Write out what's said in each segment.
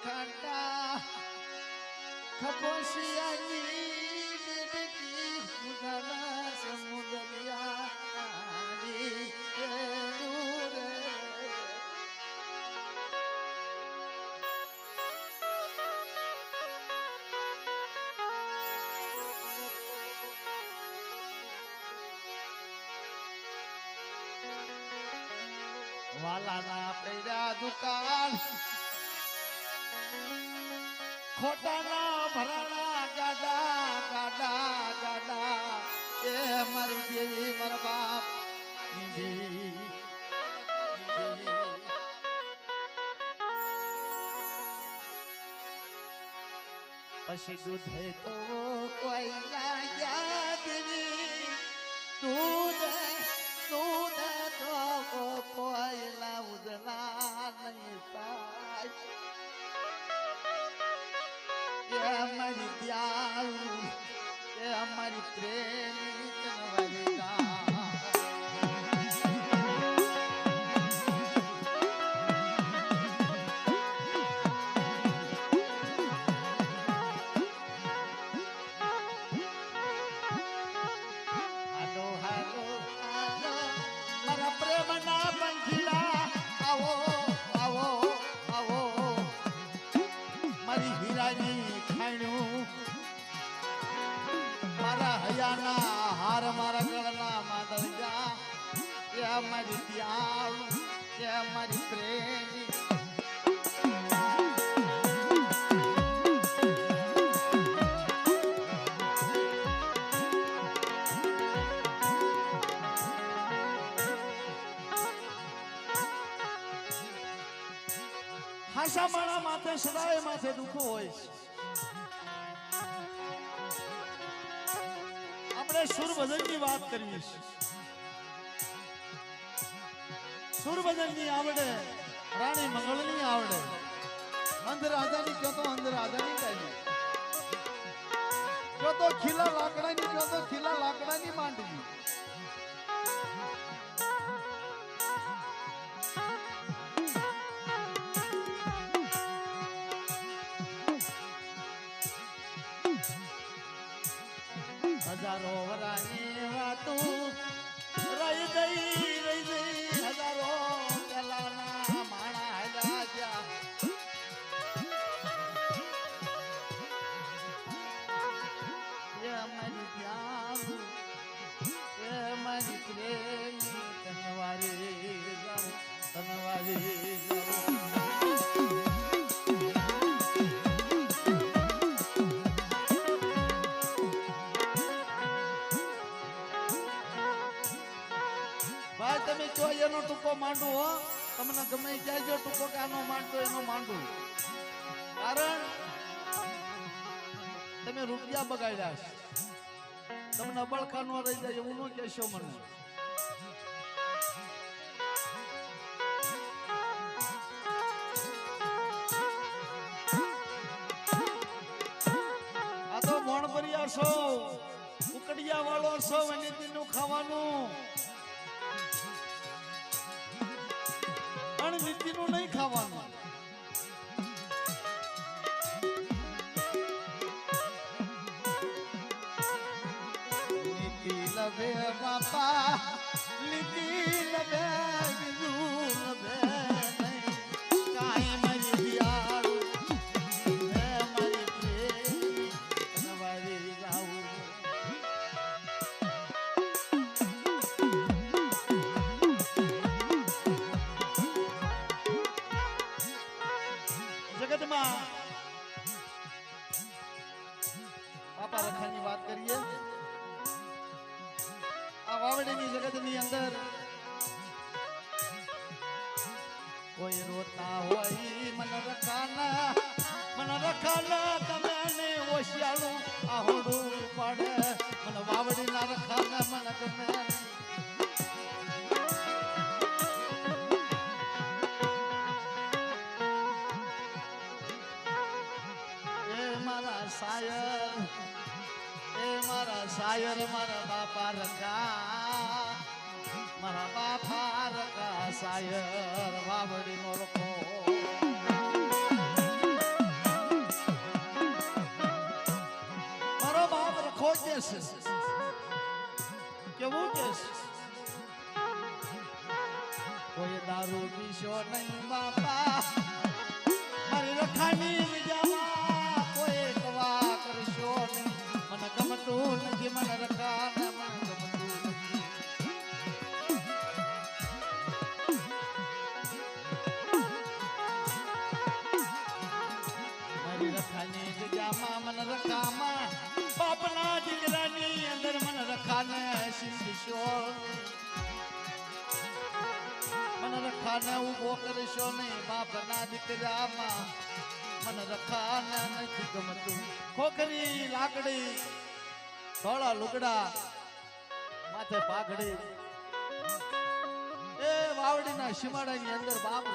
ખાટા ખપોશિયાની બેટી ખુદાના સમુદરિયાની રે વાલાના પૈડા દુકાન ખોટાના ભરાણા ગાડા ગાડા ગાડા એ મારી દેવી મારા બાપ પછી દૂધે તો કોઈ લાગ્યા દેવી દૂધ દૂધ તો કોઈ લાવદના નહીં પાય અમારી દયાળુ એ અમારી પ્રેમી તનવારી હાલો હાલો હાલો મારા પ્રેમના પંખીડા આવો આવો આવો મારી હીરાની મારા હયાના હાર મારા ગળના માદળજા એ અમારી દયાળુ એ અમારી પ્રેમી હાસા મારા માથે સદાય માથે દુઃખો હોય છે. આપણે સુરભજન ની વાત કરવી છે. સુરભજન ની આવડે, રાણી મંગળ ની આવડે, અંધરાજા ની કયો તો અંધરાજા ની ગાય, કયો તો ખીલા લાકડા ની, કયો તો ખીલા લાકડા ની માંડવી. હજારો વરાની વાતો રહી ગઈ હજારો પેલાના માણા રાજા એ અમારી દયાળુ એ અમારી પ્રેમી તનવારી જાઉં તનવારી જાઉં. ભાઈ તમે જો એનો ટૂંકો માંડું હો, તમને ગમે ક્યાં જો ટૂંકો કે આનો માંડતો એનો માંડું, કારણ તમે રૂપિયા બગાડ્યા છે, તમને અબળખા ન રહી જાય એવું ન કહેશો મને. આ તો મોણભરિયા છો, ઉકડિયા વાળો છો, એની તીનું ખાવાનું નીતિ નું નહીં ખાવાનું. નીતિ લભે બાપા નીતિ લભે બીજું લભે નહીં કાંઈ મારી દિયાળુ મારી પ્રેમી તનવારી જાઉં. જગતમાં બાપા રખાની વાત કરીએ. આ વાવડીની જગતની અંદર કોઈ રોતા હોય મન રખાના તમે ને ઓશિયાળું આહોડું પડે મન વાવડીના રખાના મન ગમે એ મારા સાયર મારા બાપા રખા મારા બાપા રખા સાયર વાવડી નો રખો મારો બાપ રખો કે છે કેવું કે છે કોઈ દારૂ પીશો નહીં બાપા મારી રખાની વિજામાં કોઈ કવા કરશો નહીં મને ગમતું નથી મને રખા મને ગમતું નથી મારી રખાની વિજામાં મને રખામાં બાપના દીકરાની અંદર મને રખાને શીશો મને રખાને ઉભો કરશો નહીં બાપના દીકરામાં મને રખાને નથી ગમતું ખોખરી લાકડી ધોળા લુગડા માથે પાઘડી એ વાવડીના સીમાડાની અંદર બાપ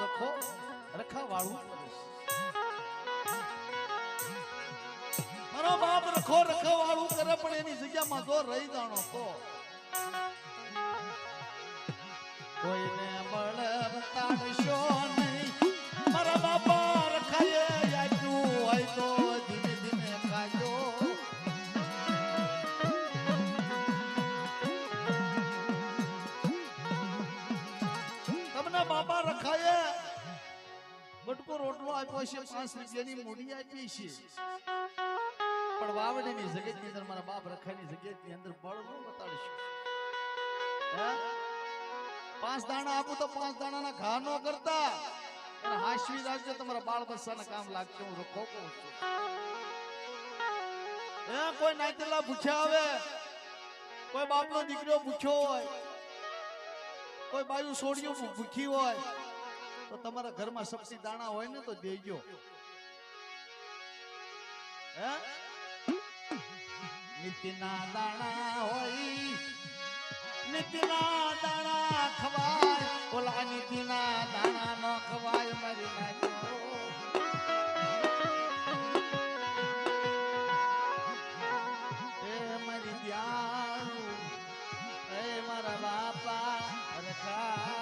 રખા વાળું મારો બાપ રખા વાળું કરે પણ એની જગ્યામાં જો રહી જાણો તો કોઈને મળે બતાડશો નહીં મારા બાપા રખાએ આપ્યું હોય તો ધીમે ધીમે ખાજો તમને બાપા રખાએ બટકો રોટલો આપ્યો છે 5 રૂપિયાની મૂડી આપી છે પણ વાવડીની જગ્યાની અંદર મારા બાપ રખાની જગ્યાની અંદર બળ ન બતાડશો હે 5 દાણા આપું તો 5 દાણાના ઘા ન કરતા અને હાશવી રાખજો તમારા બાળ બચ્ચાના કામ લાગશે હું રખો કહું છું એ કોઈ નાતેલા ભૂખ્યા આવે કોઈ બાપનો દીકરો ભૂખ્યો હોય કોઈ બાયું છોડ્યું ભૂખી હોય તો તમારા ઘરમાં સપસી દાણા હોય ને તો દેજો હે નીતિના દાણા હોય નીતિના દાણા ખવાય ઓલા નીતિના દાણા ન ખવાય મારી નાજો એ મારી ધ્યાન એ મારા બાપા રખા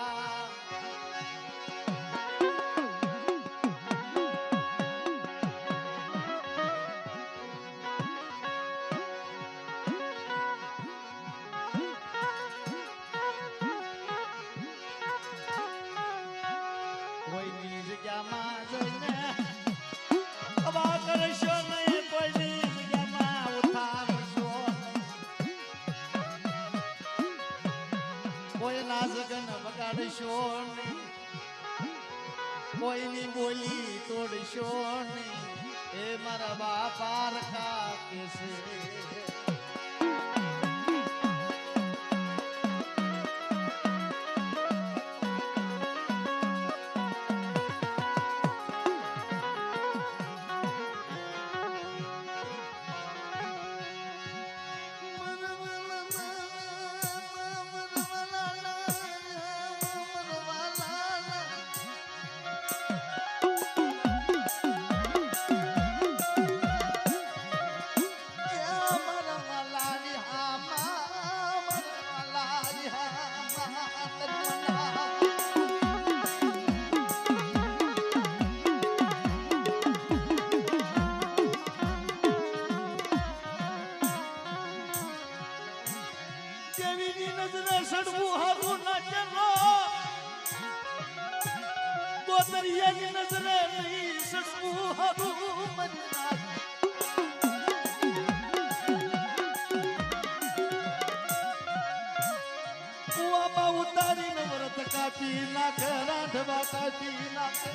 કોઈની બોલી તોડશો નહીં એ મારા બાપા રખા કે છે દરિયાની નજરે નહીં સડવું હારું મરના કુવામાં ઉતારીને વ્રત કાપી નાખે રાંધવા કાપી નાખે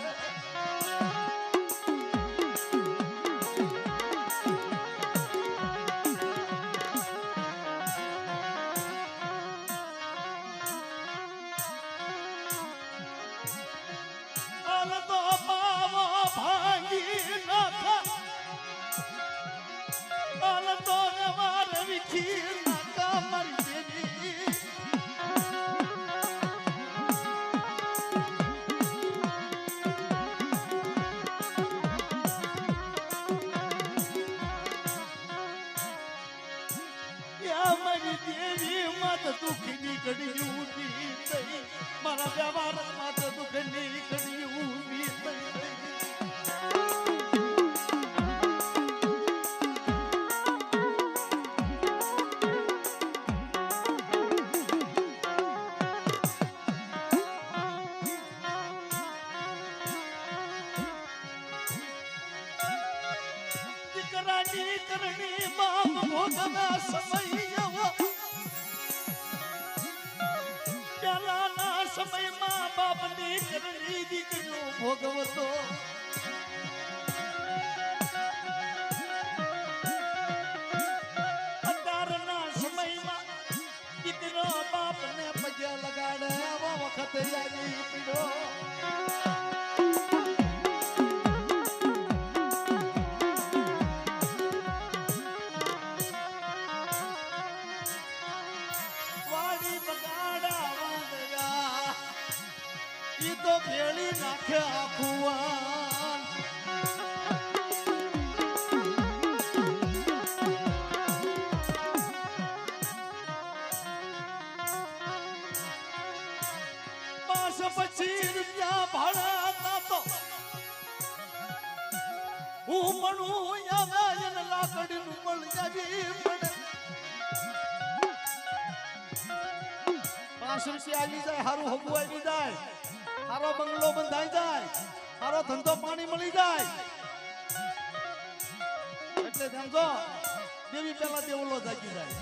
મારી દેવી મત દુઃખની ઘડી ઊભી થઈ મારા વ્યવહાર મત દુઃખની ઘડી ઊભી થઈ દીકરાની કરણી બાપ ભોગવ્યા સમય એવો પહેલાના સમયમાં બાપની કરણી દીકરીઓ ભોગવતો અત્યારના સમયમાં દીકરો બાપને પગે લગાડે એવો વખત આવી પીડો તો ભેળી નાખે આખું પાસ પછી રૂપિયા ભાડા તો હું મળું આવે લાકડી નું મળી જાવી પડે 5 રૂપિયા આવી જાય હારું હગું આવી જાય હારો બંગલો બંધાઈ જાય હારો ધંધો પાણી મળી જાય એટલે સમજો દેવી પેલા દેવલો જાગી જાય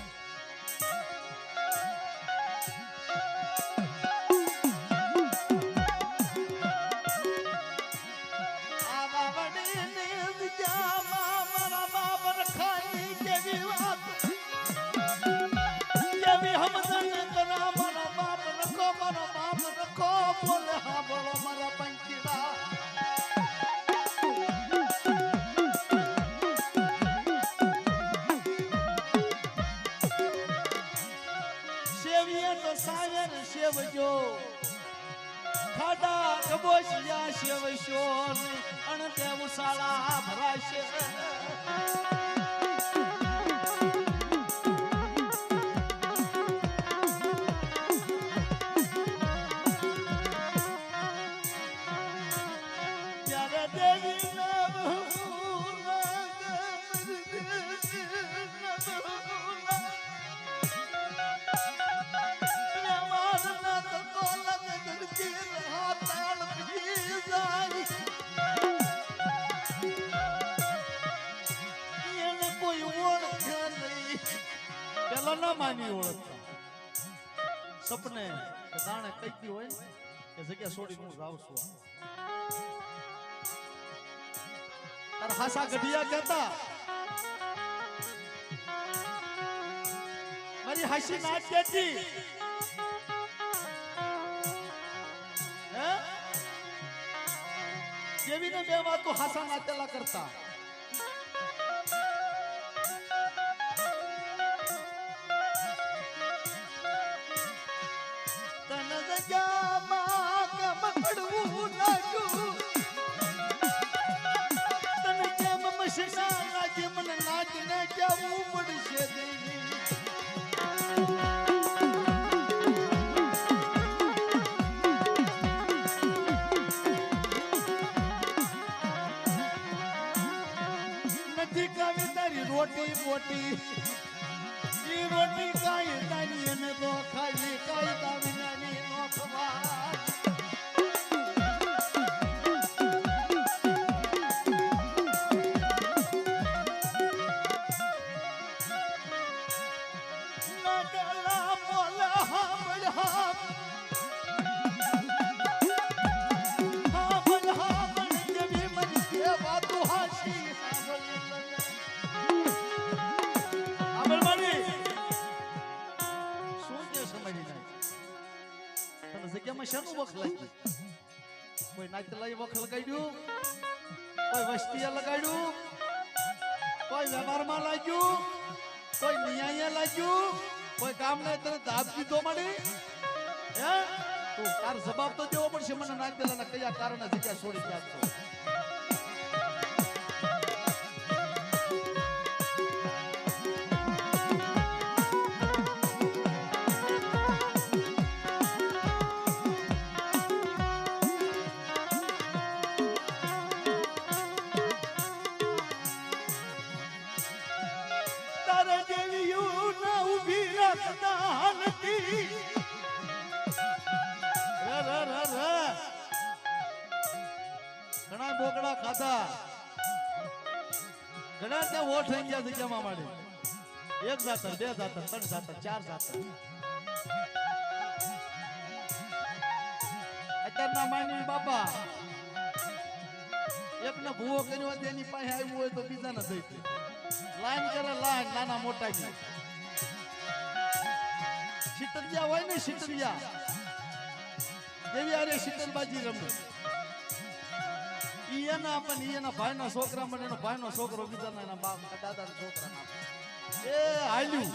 આ બાવડીની વિદ્યામાં મારા બાપ રખાઈ કેવી વાત કેવી હમદન કરા મારા બાપ રખો બોલે હા બોલો મારા પંચીડા સેવીએ તો સાવર સેવજો ખાડા કબોશિયા સેવશો અને તે ઉસાળા ભરાશે ના માની ઓળખતા સપને કે દાણે કઈતી હોય ને કે જગ્યા છોડી હું જાઉં છું તાર હાસા ગઢિયા કહેતા મારી હાસી ના કહેતી હે જેવીને બે વાતો હાસા નાતેલા કરતા રોટી મોટી ઈ રોટી કાઈ તાની અને તો ખાલી કાઈ તાવી નાની નો ખવા નગલા મોલા હા જેવી મરી કે વાતો હાસી જગ્યામાં શાનું વખ લાગ્યું કોઈ નાચલાઈ વખ લગાડ્યું કોઈ વસ્તીએ લગાડ્યું કોઈ વ્યવહારમાં લાગ્યું કોઈ નિયાએ લાગ્યું કોઈ ગામને તને દાબ દીધો મળી હે તું તાર જવાબ તો દેવો પડશે મને નાચલાના કયા કારણે જગ્યા છોડી ગયા છો યજ્ઞ નથી ઘણા બોકડા ખાધા ઘણા ત્યાં વોટ થઈ ગયા જગ્યામાં માડી એક જાતર બે જાતર ત્રણ જાતર ચાર જાતર અત્યારના માની બાપા એકને ભૂવો કર્યો હોય તેની પાસે આવ્યું હોય તો બીજાને દઈ દે લાઈન કરે લાઈન નાના મોટા ની શીતળિયા હોય ને શીતળિયા દેવી આરે શીતળબાજી રમે ઈ એના પણ ઈ એના ભાઈના છોકરા મને એનો ભાઈનો છોકરો બીજાના એના બાપ દાદાના છોકરા એ હાલ્યું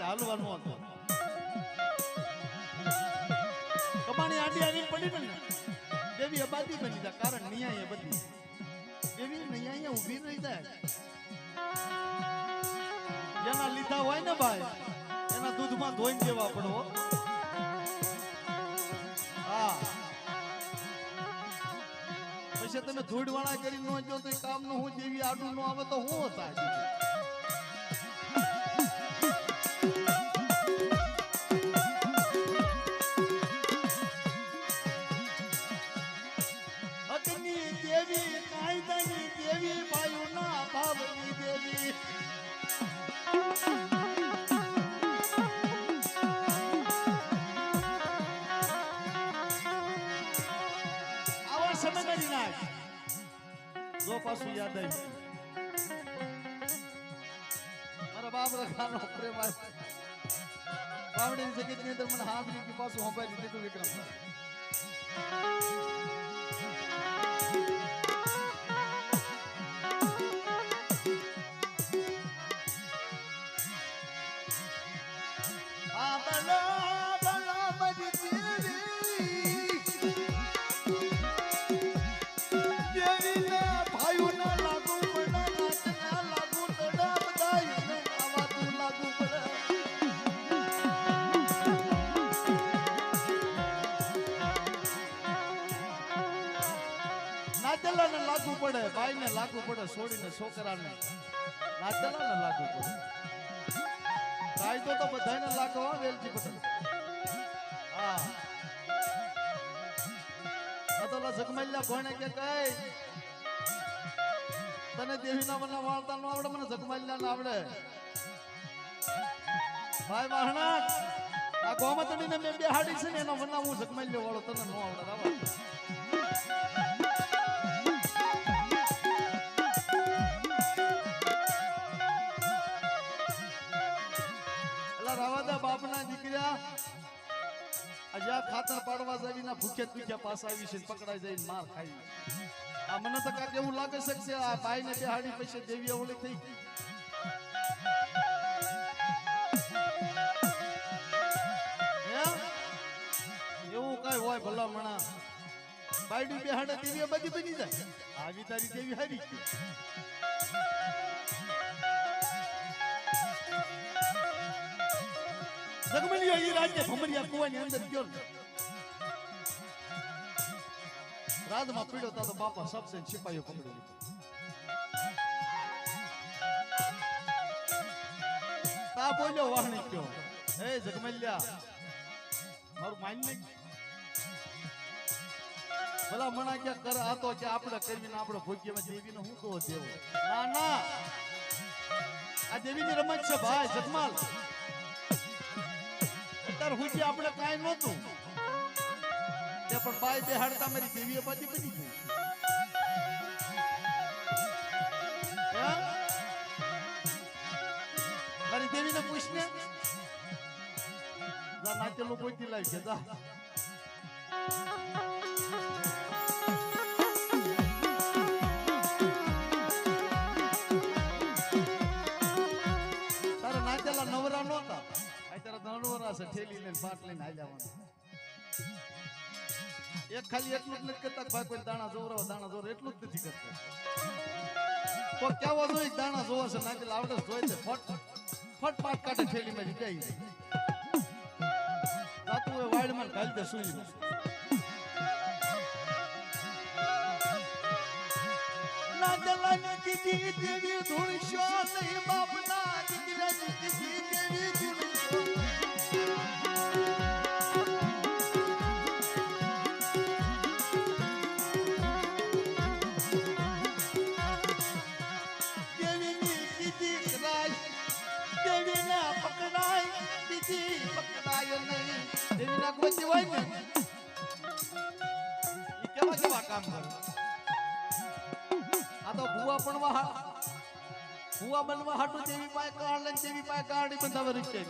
હાલવાનું હતું કમાણી આડી આવીને પડી ને દેવી અબાદી બની જાય કારણ નિયાય બધી દેવી નિયાય ઊભી રહી જાય જેના લીધા હોય ને ભાઈ એના દૂધમાં ધોઈને દેવા પડવો હા પછી તમે ધૂળવાળા કરી ન જો તો કામ નું હું દેવી આડું ન આવે તો હું થાય જો પાછું યાદ આવી મારા બાપ રખાનો પ્રેમ બાવડી જગત ની અંદર મને હાથની કે પાછું હંભાઈ દીધું વિક્રમ આ બલા બલા બજી લાગુ પડે ભાઈ ને લાગુ પડે છોડીને છોકરાને નાચેલા ને લાગુ પડે કાયદો તો બધાને લાગો વેલજી પટેલ હા અતોલા જગમલ્યા કોણે કે કઈ તને દેવીના મને વાળતા નો આવડે મને જગમલ્યા ના આવડે ભાઈ વાહણા આ ગોમતડીને મેં બે હાડી છે ને એનો વના હું જગમલ્યો વાળો તને નો આવડે રાવા રાવાદા બાપના દીકરા અજા ખાતર પાડવા જાવીના ભૂખ્યા તુખ્યા પાસ આવી છે પકડાઈ જઈને માર ખાઈ આ મને તો કાક એવું લાગે છે કે આ ભાઈને બેહાડી પછી દેવી ઓળી થઈ એવું કઈ હોય ભલા મણા બાયડી બેહાડે દેવી બધી બની જાય આવી તારી દેવી હારી જગમલિયો ઈ રાજ્ય ભમરિયા કુવાની અંદર ગયો રાતમાં પીડ્યો તા તો બાપા સબસે સિપાહીઓ પકડી લીધો તા બોલ્યો વાહણી કયો એ જગમલિયા મારું માન્ય ભલા મણા ક્યાં કરે આ તો કે આપણે કરીને આપણે ભોગ્યમાં દેવીનો હું કહો દેવો ના ના આ દેવીની રમત છે ભાઈ જગમાલ હુજી આપણે કાઈ નહોતું તે પણ બાઈ બેહાડતા મારી દેવીએ બાજી બની ગઈ મારી દેવીને પૂછને જા નાચેલું કોઈ લાવી છે જા તારે છે ઠેલી લઈને પાટ લઈને આવી જવાનું એક ખાલી એટલું જ નથી કરતા કે ભાઈ કોઈ દાણા જોર એટલું જ નથી કરતા તો કેવો જોઈએ દાણા જોવા છે નાખી આવડે જોઈ છે ફટ પાટ કાઢે ઠેલીમાં જીતાઈ રાતું એ વાડમાં ઘાલી દે સુઈ ના દલાની દીદી દેવી ધૂણશો નહીં બાપના દીકરાની દીદી દેવી ધૂણશો દેવીની દીદી કરાય દેવીને પકડાય દીદી પકડાય નહીં દેવીના ગોતી હોય ને ઈ કેવા કામ કરે આ તો ભૂવા બનવા હાટુ દેવી પાસે કાળ લઈને દેવી પાસે કાળી બંધાવે રીકે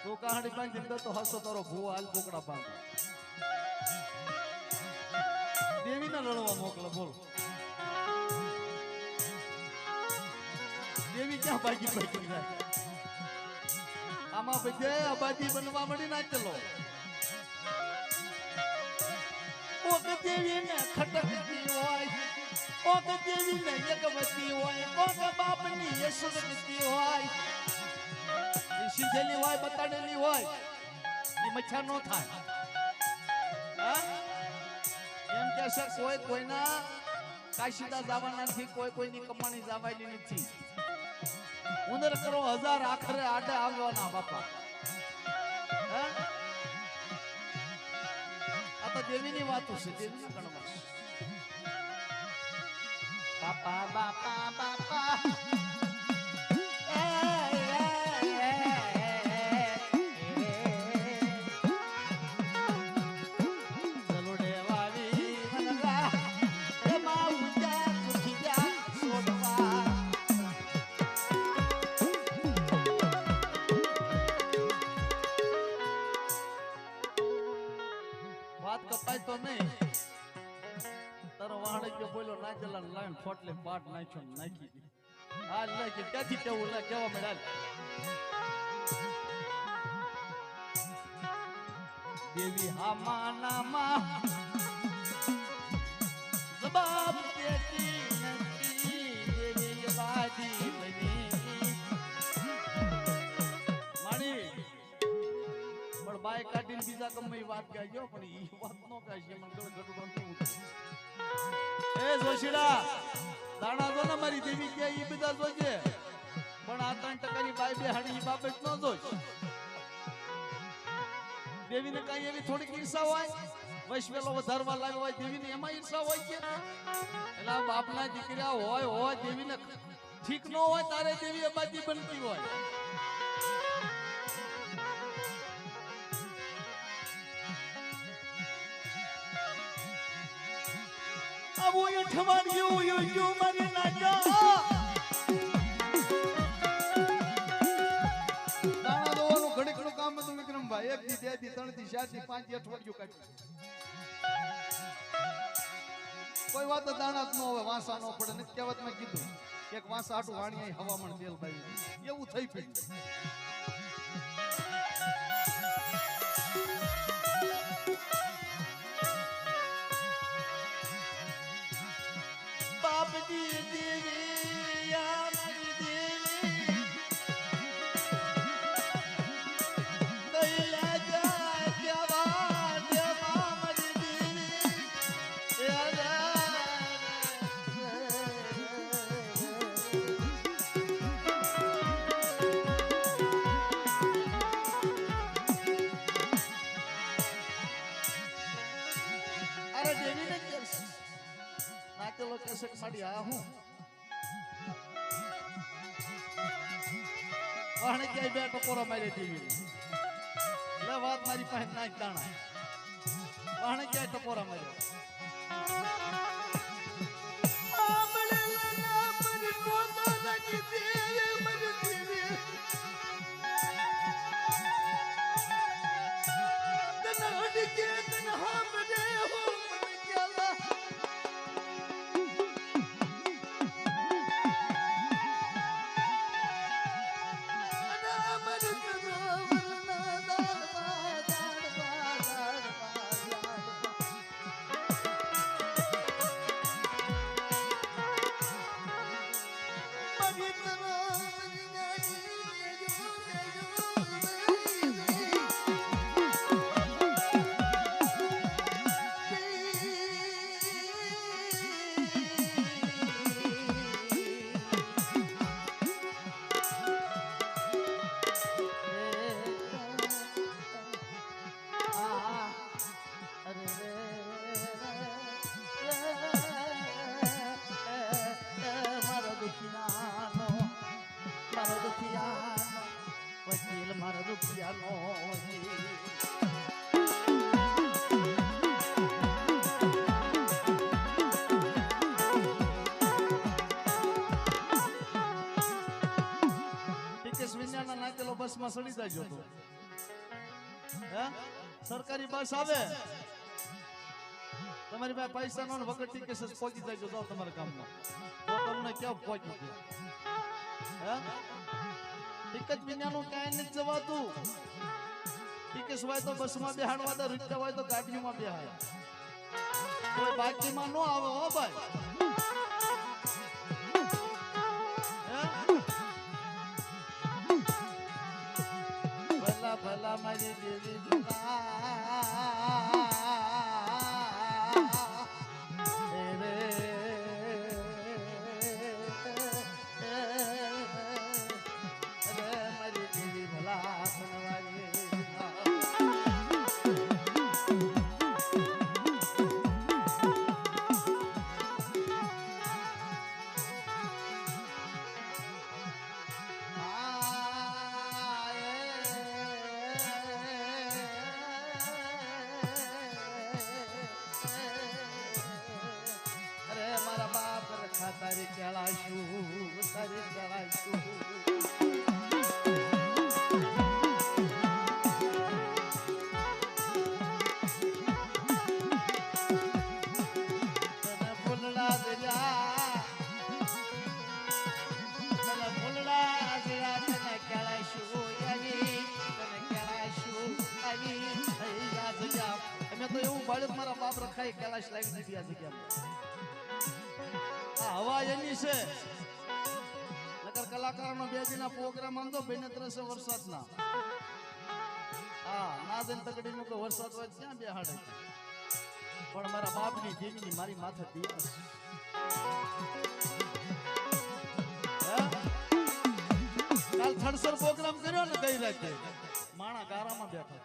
તો કહાણી બાંધી દીધો તો હસો તારો ભૂવા હાલ કોકડા બાંધ દેવીને લડવા મોકલે બોલ દેવી ક્યાં ભાગી જાય આમાં બધે આબાદી બનવા મળી ના ચલો ઓક દેવીને ખટકતી હોય ઓક દેવીને યગવતી હોય ઓક બાપની યશોદતી હોય એ સીધેલી હોય બતાડેલી હોય એ મચ્છા નો થાય હા એમ કે સર કોઈના કાશીદા જવાના નથી કોઈની કમાણી જવાયેલી નથી ઉંદર કરો 1000 આખરે આડે આવવાના બાપા આ તો દેવીની વાતો છે દેવીના ગણવા બાપા બાપા બાપા વાત કપાય તો નહીં તારો વાહડે કે બોલો ના ચલા લાઈન ફોટલે પાટ નાખ્યો નાખી હા લે કે ક્યાંથી કેવું લે કેવા મેળાલ દેવી હામાનામાં જવાબ દેતી નથી દેવી વાદી બની માણી પણ બાય કાઢીને બીજા ગમે વાત ગાયો પણ ઈ વાત નો ગાય મને ગળ ગટુડો કેવું એ જોશીડા દાણા જો ને મારી દેવી કે ઈ બધા જોજે પણ આ 3% ની બાય બેહાડી ઈ બાબત નો જોજ દેવીને કઈ એવી થોડીક ઈર્ષા હોય વૈશ્વેલો વધારવા લાગ્યો હોય દેવીને એમાં ઈર્ષા હોય કે એલા બાપના દીકરા હોય દેવીને ઠીક ન હોય તારે દેવી અબાજી બનતી હોય આવો અઠવાડિયું યુ મારી નાજા દાણા દોવાનું ઘડીકનું કામ હતું વિક્રમભાઈ 1 દી 2 દી 3 દી 4 દી 5 દી અઠવાડિયું કાઢ્યું કોઈ વાત દાણા જ ન હોય વાંસા ન પડે ને કહેવત મેં કીધું એક વાંસા આટું વાણી હવામાન તેલ બાઈ એવું થઈ પડ્યું બાપજી દેવી આ મારી દેવી દઈલા જા જવા દેવા મારી દેવી અરે દેવીને નાચેલો કેસક માડી આ હું વાહણે ક્યાંય બે ટકોરા મારી દેવી લે વાત મારી પાસે નાખ દાણા વાહણે ક્યાંય ટકોરા માર્યો બસમાં સડી જાય તો હે સરકારી બસ આવે તમારી પાસે પૈસા નો વગર ટિકિટ પહોંચી જાય જાઓ તમારા કામમાં તો તમને ક્યાં પહોંચ્યું હતું હે ટિકિટ વિનાનું ક્યાંય નથી જવાતું ટિકિટ હોય તો બસમાં બેહાડવા દે રૂપિયા હોય તો ગાડીઓમાં બેહાડ કોઈ બાકીમાં ન આવે હો ભાઈ ભલા ભલા મારી દેવી ભલા મારી દેવી ભલા ભણવારી તારી કેળાશું તારી કેળાશું તને ફૂલડા દરિયા તને ફૂલડા દરિયા તને કેળાશું તને કેળાશું આ જગ્યા અમે તો એવું બાળક મારા બાપ રખાય કેળાશ લાવી દીધી આ જગ્યામાં હવા એની છે નકર કલાકારનો બે દિનના પ્રોગ્રામ આમ તો 32 વરસાદના હા ના દન તકડી નું વરસાદ હોય ત્યાં બેહાડે પણ મારા બાપની દેવીની મારી માથે દિવસ કાલ થડસર પ્રોગ્રામ કર્યો ને કઈ રાતે માણા ગારામાં બેઠા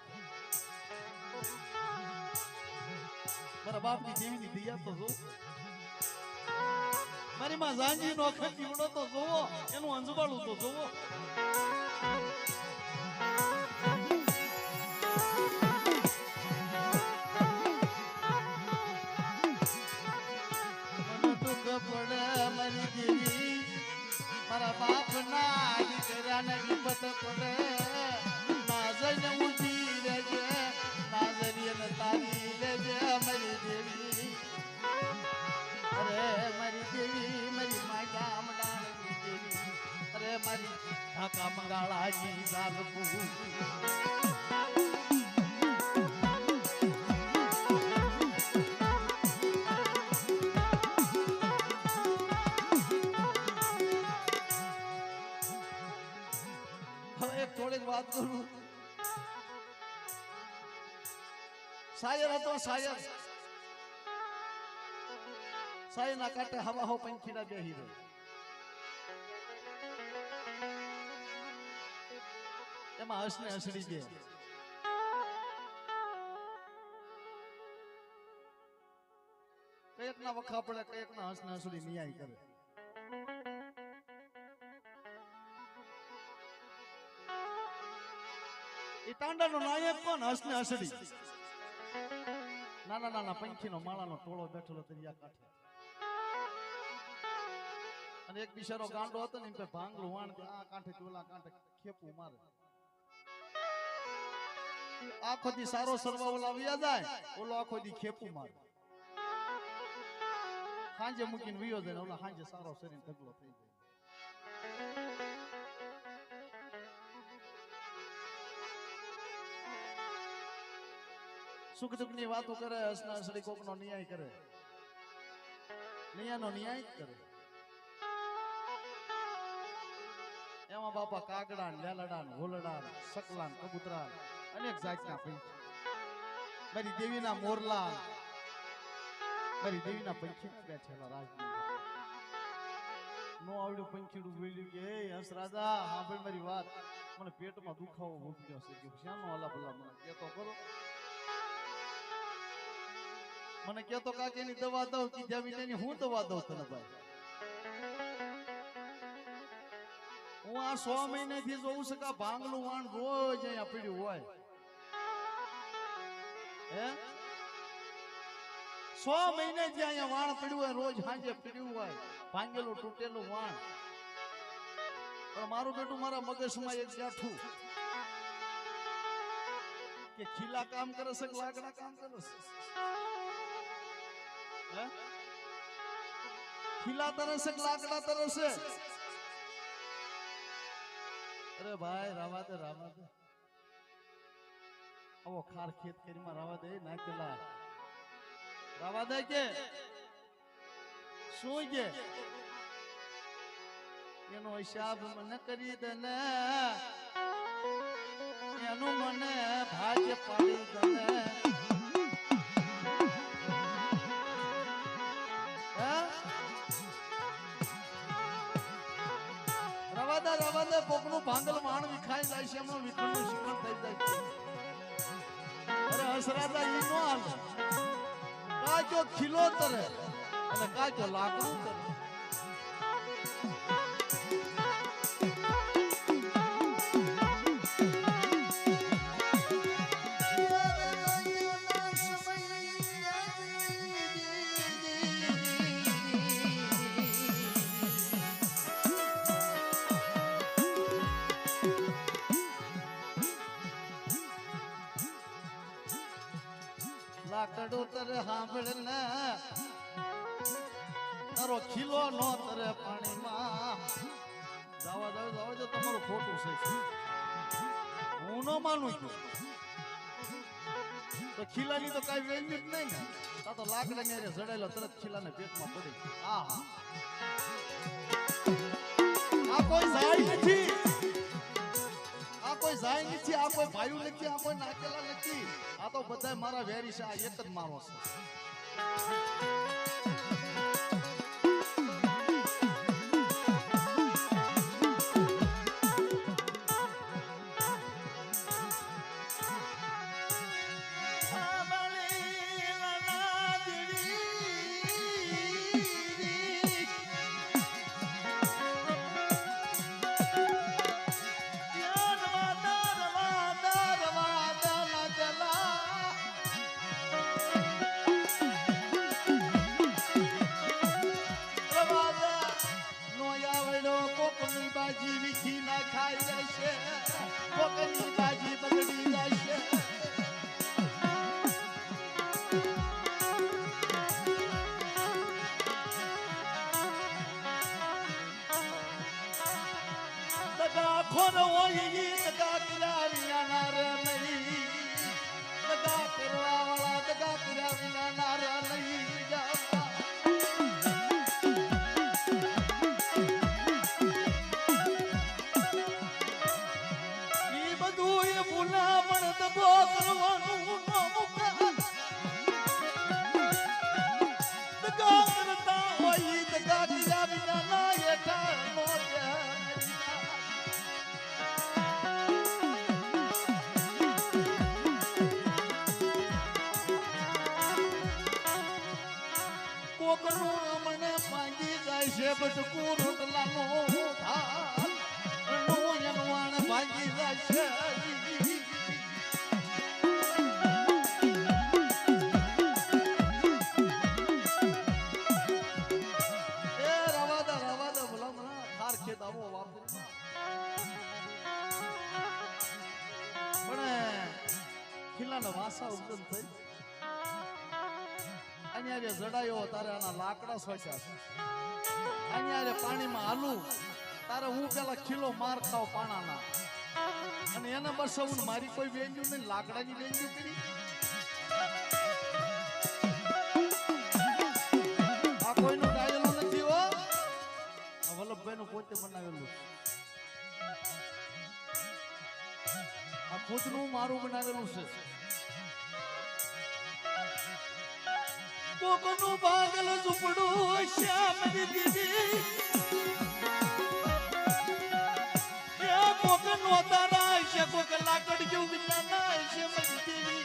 મારા બાપની દેવીની દિયા તો જો મારી માં જાંજી નો અખંડ જીવડો તો જોવો એનું અંજવાળું તો જોવો પડે મારી દેવી મારા બાપ ના દીકરાને વિપત પડે ના જઈને ઊંચી લેજે ના જઈને તારી લેજે મારી દેવી અરે મારી દેવી મારી માતા મડાણી દેવી અરે મારી ઢાકા મંગાળાજી સાલપુ હવે એક થોડીક વાત કરું શાયર હતો શાયર સાય ના કાંઠે હવા હો પંખીડા બેહી રહે એમાં હસને હસડી દે કઈક ના વખા પડે કઈક ના હસને હસડી ન્યાય કરે એ તાંડાનો નાયક કોણ હસને હસડી નાના નાના પંખીનો માળાનો ટોળો બેઠેલો દરિયા કાંઠે અને એક બિચારો ગાંડો હતો ને એમ ભાંગલું વાણ આ કાંઠે ચોલા કાંઠે ખેપું મારે આખો દી સારો સરવા ઓલા વ્યા જાય ઓલો આખો દી ખેપું મારે સાંજે મૂકીને વિયો જાય ઓલા સાંજે સારો શરીર ઢગલો થઈ જાય સુખ દુઃખ ની વાતો કરે હસના હસડી કોક નો ન્યાય કરે ન્યાયનો ન્યાય જ કરે એમાં બાપા કાગડા લેલડા હોલડા સકલા કબૂતરા અનેક જાતના પંખી મારી દેવીના મોરલા મારી દેવીના પંખી બેઠેલા રાજની નો આવડ્યું પંખીડું બોલ્યું કે હે હસ રાજા સાંભળ મારી વાત મને પેટમાં દુખાવો ભૂગ્યો છે કે શાનો અલા ભલા મને કેતો કરો મને કેતો કાકેની દવા દઉં કીધા વિનાની હું દવા દઉં તને ભાઈ હું આ 100 મહિનાથી જોઉં છું કે ભાંગલું વાણ રોજ અહીંયા પડ્યું હોય હે 100 મહિનાથી અહીંયા વાણ પડ્યું હોય રોજ સાંજે પડ્યું હોય ભાંગેલું તૂટેલું વાણ પણ મારું બેટું મારા મગજમાં એક બેઠું કે ખીલા કામ કરે છે કે લાકડા કામ કરે છે હે? ખીલા તરસે કે લાકડા તરસે? અરે ભાઈ રાવા દે આવો ખાર ખેત કરીમાં રાવા દે ના પેલા રાવા દે કે શું કે એનો હિસાબ મને કરી દે ને એનું મને ભાગ્ય પાડી દે ને રવા દે કોકનું ભાંગલ માણ વિખાઈ જાય છે એમનો વિખંડનું શિખંડ થઈ જાય છે અરે હસરાદા ઈ નો હાલ કાચો ખીલો તરે અને કાચો લાકડું તરે લાકડું તરે સાંભળ ને તારો ખીલો નો તરે પાણીમાં જવા દો તમારું ખોટું છે હું ન માનું છું તો ખીલાની તો કઈ વેલ્યુ જ નહીં ને તા તો લાકડા ને જડાયેલો તરત ખીલાને પેટમાં પડી આ કોઈ જાય નથી આ કોઈ ભાઈઓ નથી આ કોઈ નાખેલા નથી આ તો બધા મારા વેરી છે આ એક જ મારો છે બટકું રોટલાનો થાળ નો યનવાણ ભાંગી જશે એ રવા દે ભલામણા ખાર ખેત આવો વાપરી પણ ખીલાનો વાસા ઉગમ થઈ અહીંયા જે જડાયો તારે આના લાકડા સોચ્યા છે અહીંયા પાણીમાં હાલું તારે હું પેલા ખીલો માર ખાવ પાણાના અને એને બસ હું મારી કોઈ વેલ્યુ નહીં લાકડાની વેલ્યુ કરી આ કોઈનું ગાયેલું નથી હો આ વલ્લભભાઈ નું પોતે બનાવેલું આ ખુદનું મારું બનાવેલું છે કોકનું ભાગલ ઝૂપડું શ્યામ દીદી એ કોકનો તારા છે કોક લાકડીયું વિના છે મજદી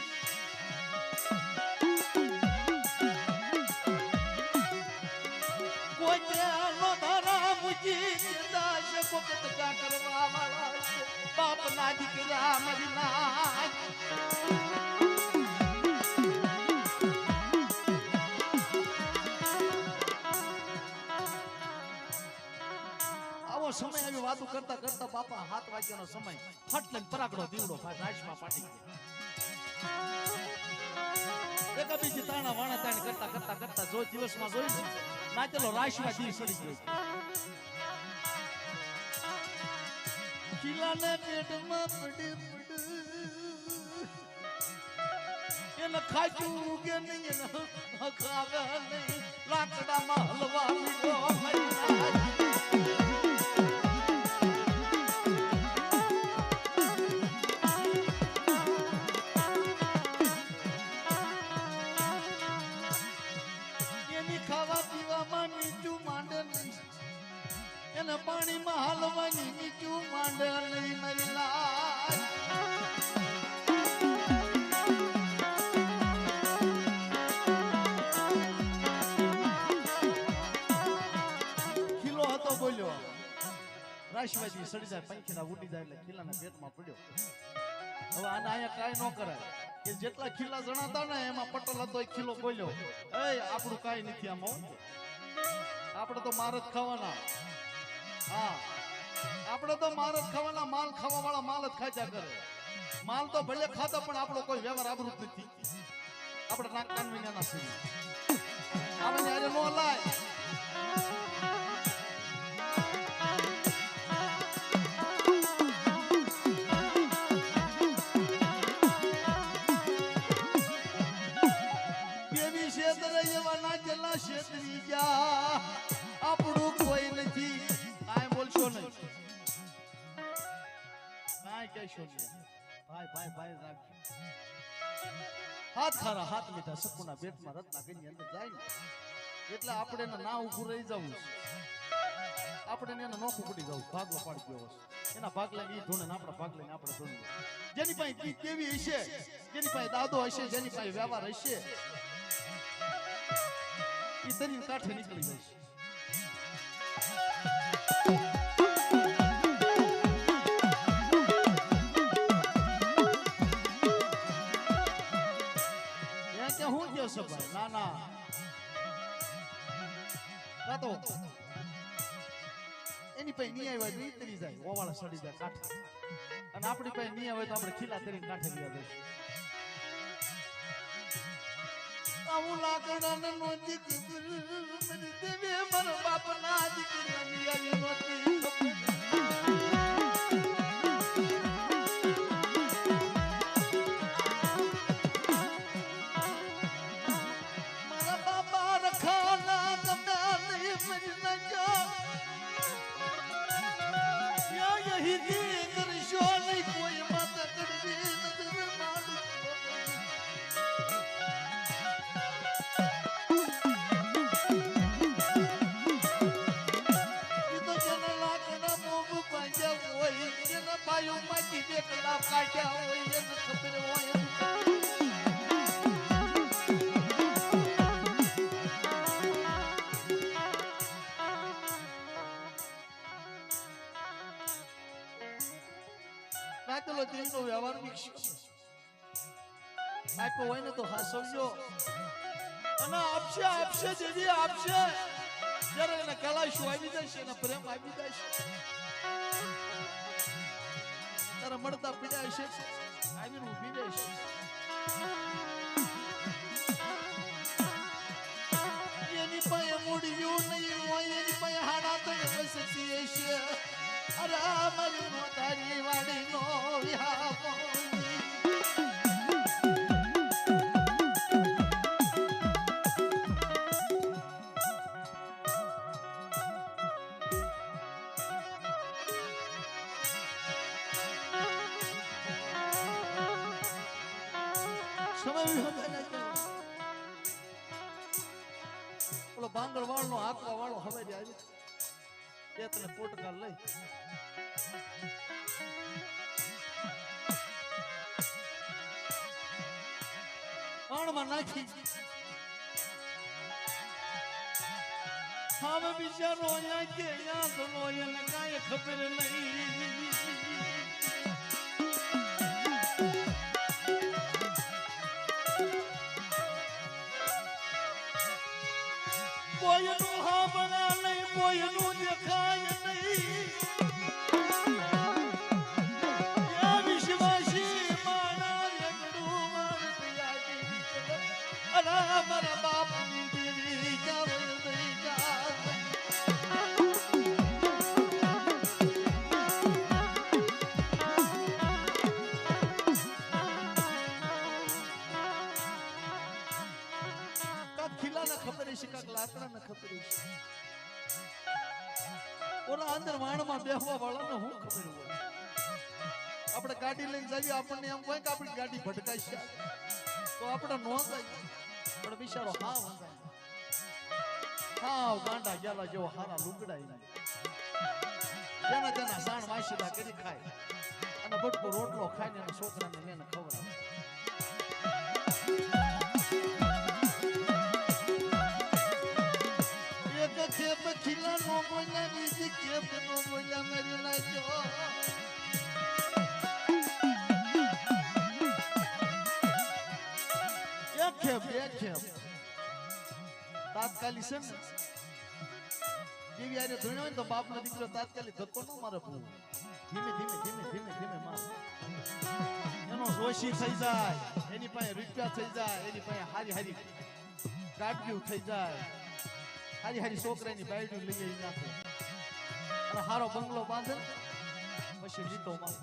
કોઈનો તારા મુજી જીંદા છે કોક તકા કરવા વાળા છે બાપ ના દીકરા મદના સમય આવી વાતો કરતા કરતા બાપા 7 વાગ્યાનો સમય ફટ લઈને પરાગડો દીવડો રાજમાં પાટી ગયો એકા બીજી તાણા વાણા તાણ કરતા કરતા કરતા જો દિવસમાં જોઈ ને નાચેલો રાશિમાં દી સડી ગયો ખીલાને પેટમાં પડી એને ખાચું કે નહીં એને ખાવે નહીં લાકડામાં હલવા મીઠો મહિના ખાવા પીવામાં મીઠું માંડે નહીં એને પાણીમાં હાલવાની મીઠું માંડે નહીં મારી લાજ ખીલો હતો બોલ્યો રાશિવાદી સડી જાય પંખીના ઉડી જાય એટલે ખીલાના પેટમાં પડ્યો હવે આને અહીંયા કાંઈ ન કરાય કે જેટલા ખીલા જણાતા ને એમાં પટલ હતો એક ખીલો બોલ્યો એ આપણું કાંઈ નથી આમાં આપણે તો માર જ ખાવાના હા આપણે તો માર જ ખાવાના માલ ખાવા વાળા માલ જ ખાધા કરે માલ તો ભલે ખાતા પણ આપણો કોઈ વ્યવહાર આબરૂ જ નથી આપણે નાક કાન વિનાના છીએ આપણે યારે નો લાય છેતરી જા આપણું કોઈ નથી કાંઈ બોલશો નહીં કાંઈ કહેશો નહીં ભાઈ ભાઈ ભાઈ રાખજો હાથ ખારા હાથ મીઠા સકુના પેટમાં રત્ના કઈ અંદર જાય ને એટલે આપણે એને ના ઊભું રહી જવું આપણે એને નોખું પડી જવું ભાગલો પાડી ગયો એના ભાગલા એ ધોણે આપણા ભાગલા ને આપણે ધોણે જેની પાસે કેવી હશે જેની પાસે દાદો હશે જેની પાસે વ્યવહાર હશે એ તરી કાંઠે નીકળી જશે હું કયો છો ભાઈ ના ના કાતો એની પાસે નહીં આવ્યા તો તરી જાય ઓવાળા સડી જાય કાંઠે અને આપણી પાસે નહીં આવે તો આપણે ખીલા તરીને કાંઠે ગયા જઈશું આવું લાકડાને નોતી ખબર મને દેવે મારા બાપના દીકરાની આવી નોતી મારા બાપા રખાના તમને નહીં મરી ન જા યા યહી દી કરશો નહીં કોઈ માતા કડવી નજર માડી પાયું માંથી બેકલા કાઢ્યા હોય એને ખબર હોય નાચલો તેનો વ્યવહાર વિકસ્યો નાચો હોય ને તો હાસવજો અને આપશે જેવી આપશે જ્યારે એને કલાશું આવી જશે એને પ્રેમ આવી જશે તારા મળતા પીડા છે આવીને ઊભી રહેશે એની પાસે મૂડ્યું નહીં હોય એની પાસે હાડા તો વસતી હશે અરે મારી નો તારી વાડી નો વ્યાપો બાંગર વાળનો હાથવા વાળો હવે આવી એ તને પોટકાર લઈ પાણમાં નાખી હવે બિચારો અહીંયા કે અહીંયા તો એને કાંઈ ખબર નહીં કોઈનું હાંભળા નહીં કોઈનું દેખાય નહીં વિશ્વાસી મારા રગડું આપણને ખબર છે ઓલા અંદર વાણમાં બેહવા વાળાને હું ખબર હોય આપણે ગાડી લઈને જઈએ આપણને એમ હોય કે આપણી ગાડી ભટકાઈ છે તો આપણે નો જાય પણ બિચારો હાવ ગાંડા ગેલા જેવો હારા લુગડાઈ જેના સાણ વાસીદા કરી ખાય અને બટકો રોટલો ખાઈને એના છોકરાને એને ખવડાવે એક ખેપ ખીલા નો બોલ્યા બીજી ખેપ નો બોલ્યા મેરી લાજો એક ખેપ તાત્કાલિક છે ને જેવી આરે ધોણ્યો હોય તો બાપનો દીકરો તાત્કાલિક ધક્કો ન મારે ભૂ ધીમે મારે એનો જોશી થઈ જાય એની પાસે રૂપિયા થઈ જાય એની પાસે હારી ગાડીઓ થઈ જાય હારી છોકરાની બાયડી લઈ આવી નાખે અને હારો બંગલો બાંધે પછી લીટો મારે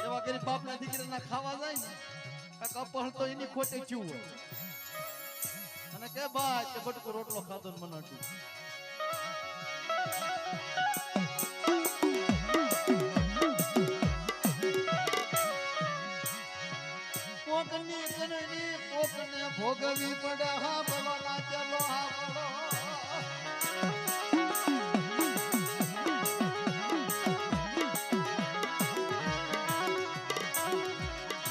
એવા ગરીબ બાપના દીકરાના ખાવા જાય ને કપળ તો એની ખોટે ચીવું હોય અને કે ભાઈ તે બટકો રોટલો ખાધો ને મનાટી કોકની કનની કોકને ભોગવી પડે હા બોલા ચલો હા બોલો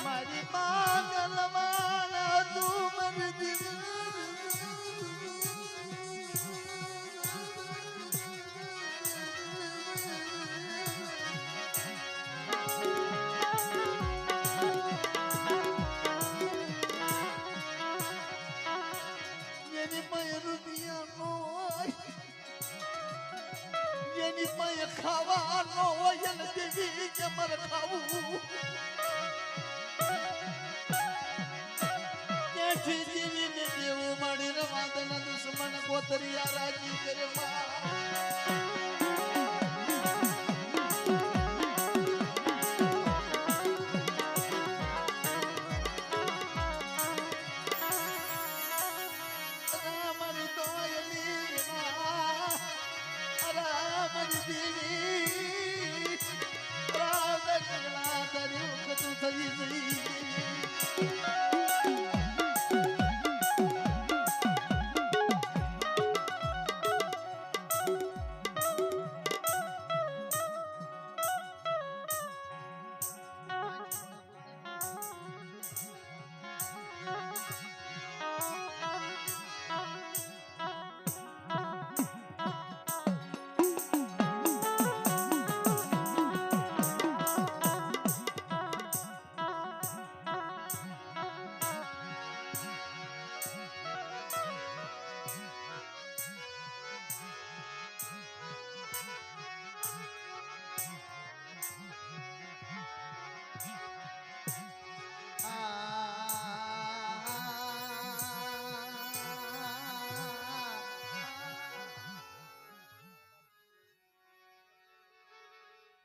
મારી પાગલવાના તું મરજી જેની પાસે ખાવાનો હોય ને દેવી કે મર ખાવું ત્યાંથી જીવીને દેવું મળી રવાદના દુશ્મન ગોતરિયા રાજી કરે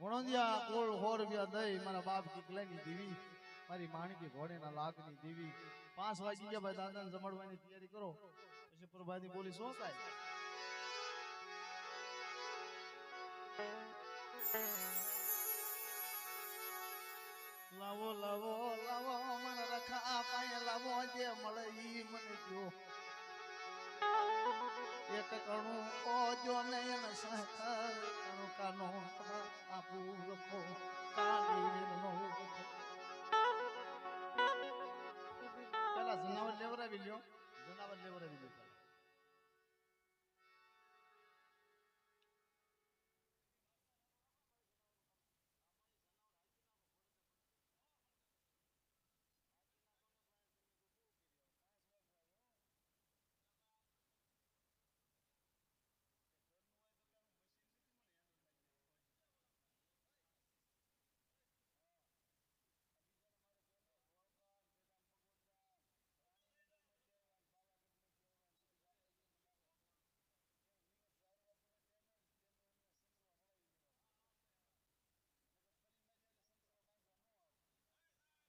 વણોદિયા કોળ 100 રૂપિયા દઈ મારા બાપ કીકલાની દેવી મારી માણકી ઘોડેના લાગની દેવી 5 વાગી ગયા ભાઈ દાદાને જમાડવાની તૈયારી કરો પછી પ્રભાતી બોલી શું કાય લાવો લાવો લાવો મને રખા પાય લાવો જે મળે ઈ મને જો એક કણું ઓજો નયન સહકાર કણું કાનો આપુ રખો કાલીનો પેલા જનાવર લેવરાવી લ્યો